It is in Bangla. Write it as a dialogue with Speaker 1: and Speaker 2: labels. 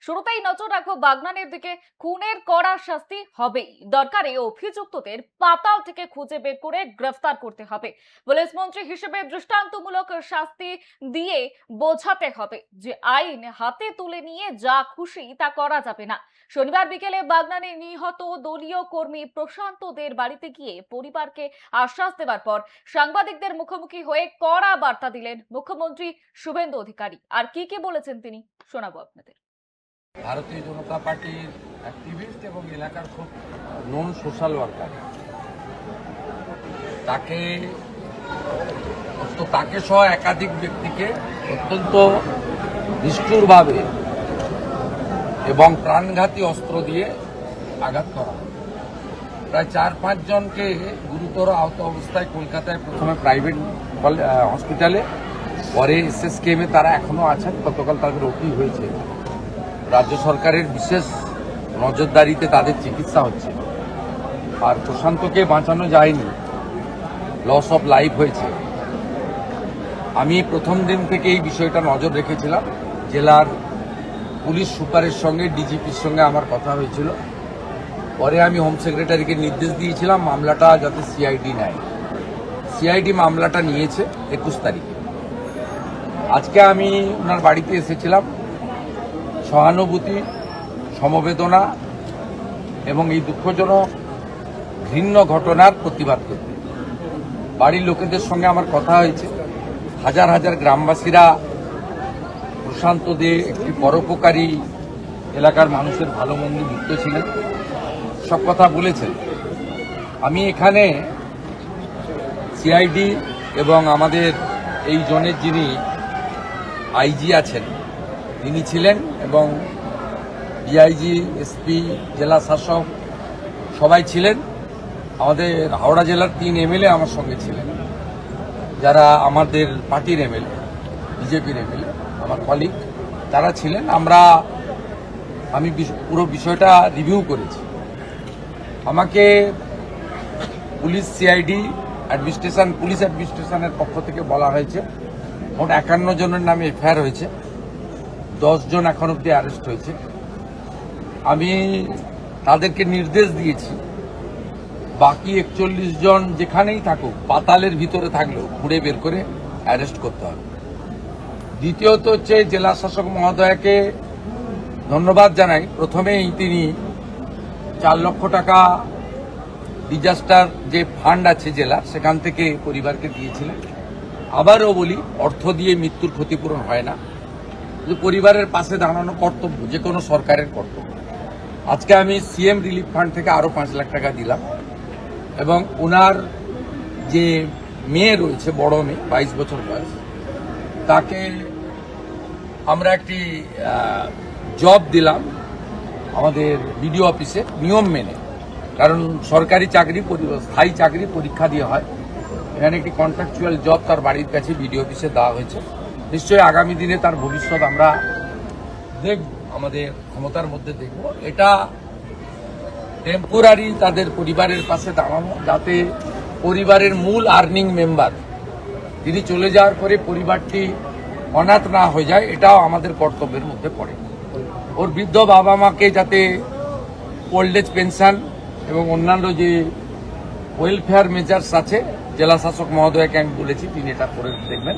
Speaker 1: শুরুতেই নজর রাখবো বাগনানের দিকে। খুনের কড়া শাস্তি হবেই, দরকারে অভিযুক্তদের পাতাল থেকে খুঁজে বের করে গ্রেফতার করতে হবে। পুলিশ মন্ত্রী হিসেবে দৃষ্টান্তমূলক শাস্তি দিয়ে বোঝাতে হবে যে আইন হাতে তুলে নিয়ে যা খুশি তা করা যাবে না। শনিবার বিকেলে বাগনানে নিহত দলীয় কর্মী প্রশান্ত দের বাড়িতে গিয়ে পরিবারকে আশ্বাস দেওয়ার পর সাংবাদিকদের মুখোমুখি হয়ে কড়া বার্তা দিলেন মুখ্যমন্ত্রী শুভেন্দু অধিকারী। আর কি বলেছেন তিনি শোনাবো আপনাদের।
Speaker 2: ভারতীয় জনতা পার্টির অ্যাক্টিভিস্ট এবং এলাকার খুব নন সোশ্যাল ওয়ার্কার, তাকে সহ একাধিক ব্যক্তিকে অত্যন্ত নিষ্ঠুরভাবে এবং প্রাণঘাতী অস্ত্র দিয়ে আঘাত করা হয়। প্রায় 4-5 জনকে গুরুতর আহত অবস্থায় কলকাতায় প্রথমে প্রাইভেট হসপিটালে, পরে SSKM-এ তারা এখনো আছেন। গতকাল তাদের ওটি হয়েছে। রাজ্য সরকারের বিশেষ নজরদারিতে তাদের চিকিৎসা হচ্ছে। আর প্রশান্তকে বাঁচানো যায়নি, লস অফ লাইফ হয়েছে। আমি প্রথম দিন থেকে এই বিষয়টা নজর রেখেছিলাম। জেলার পুলিশ সুপারের সঙ্গে, ডিজিপির সঙ্গে আমার কথা হয়েছিল। পরে আমি হোম সেক্রেটারিকে নির্দেশ দিয়েছিলাম মামলাটা যাতে সিআইডি নেয়। সিআইডি মামলাটা নিয়েছে 21 তারিখে। আজকে আমি ওনার বাড়িতে এসেছিলাম সহানুভূতি, সমবেদনা এবং এই দুঃখজনক ঘৃণ্য ঘটনার প্রতিবাদ করতে। বাড়ির লোকেদের সঙ্গে আমার কথা হয়েছে। হাজার হাজার গ্রামবাসীরা প্রশান্ত দে একটি পরোপকারী, এলাকার মানুষের ভালো মন্দ যুক্ত ছিলেন, সব কথা বলেছেন। আমি এখানে সিআইডি এবং আমাদের এই জোনের যিনি আইজি আছেন তিনি ছিলেন, এবং ডিআইজি, এসপি, জেলা শাসক সবাই ছিলেন। আমাদের হাওড়া জেলার 3 MLA আমার সঙ্গে ছিলেন, যারা আমাদের পার্টির MLA, বিজেপির MLA, আমার কলিগ, তারা ছিলেন। আমি পুরো বিষয়টা রিভিউ করেছি। আমাকে পুলিশ সিআইডি অ্যাডমিনিস্ট্রেশন, পুলিশ অ্যাডমিনিস্ট্রেশনের পক্ষ থেকে বলা হয়েছে মোট 51 জনের নামে এফআইআর হয়েছে, 10 জন এখন অব্দি অ্যারেস্ট হয়েছে। আমি তাদেরকে নির্দেশ দিয়েছি বাকি 41 জন যেখানেই থাকুক, পাতালের ভিতরে থাকলেও খুঁড়ে বের করে অ্যারেস্ট করতে হবে। দ্বিতীয়ত হচ্ছে জেলা শাসক মহোদয়কে ধন্যবাদ জানাই। প্রথমেই তিনি 4 লক্ষ টাকা ডিজাস্টার যে ফান্ড আছে জেলার, সেখান থেকে পরিবারকে দিয়েছিলেন। আবারও বলি, অর্থ দিয়ে মৃত্যুর ক্ষতিপূরণ হয় না। পরিবারের পাশে দাঁড়ানো কর্তব্য, যে কোনো সরকারের কর্তব্য। আজকে আমি সিএম রিলিফ ফান্ড থেকে আরো 5 লাখ টাকা দিলাম, এবং ওনার যে মেয়ে রয়েছে, বড় মেয়ে 22 বছর বয়স, তাকে আমরা একটি জব দিলাম আমাদের বিডিও অফিসে নিয়ম মেনে। কারণ সরকারি চাকরি, স্থায়ী চাকরি পরীক্ষা দিয়ে হয়। এখানে একটি কন্ট্রাকচুয়াল জব তার বাড়ির কাছে বিডিও অফিসে দেওয়া হয়েছে। নিশ্চয়ই আগামী দিনে তার ভবিষ্যৎ আমরা দেখব, আমাদের ক্ষমতার মধ্যে দেখব। এটা টেম্পোরারি তাদের পরিবারের পাশে দাঁড়ানো, যাতে পরিবারের মূল আর্নিং মেম্বার তিনি চলে যাওয়ার পরে পরিবারটি অনাথ না হয়ে যায়, এটাও আমাদের কর্তব্যের মধ্যে পড়ে। ওর বৃদ্ধ বাবা মাকে যাতে ওল্ড এজ পেনশন এবং অন্যান্য যে ওয়েলফেয়ার মেজার্স আছে, জেলা শাসক মহোদয়কে আমি বলেছি, তিনি এটা করে দেখবেন।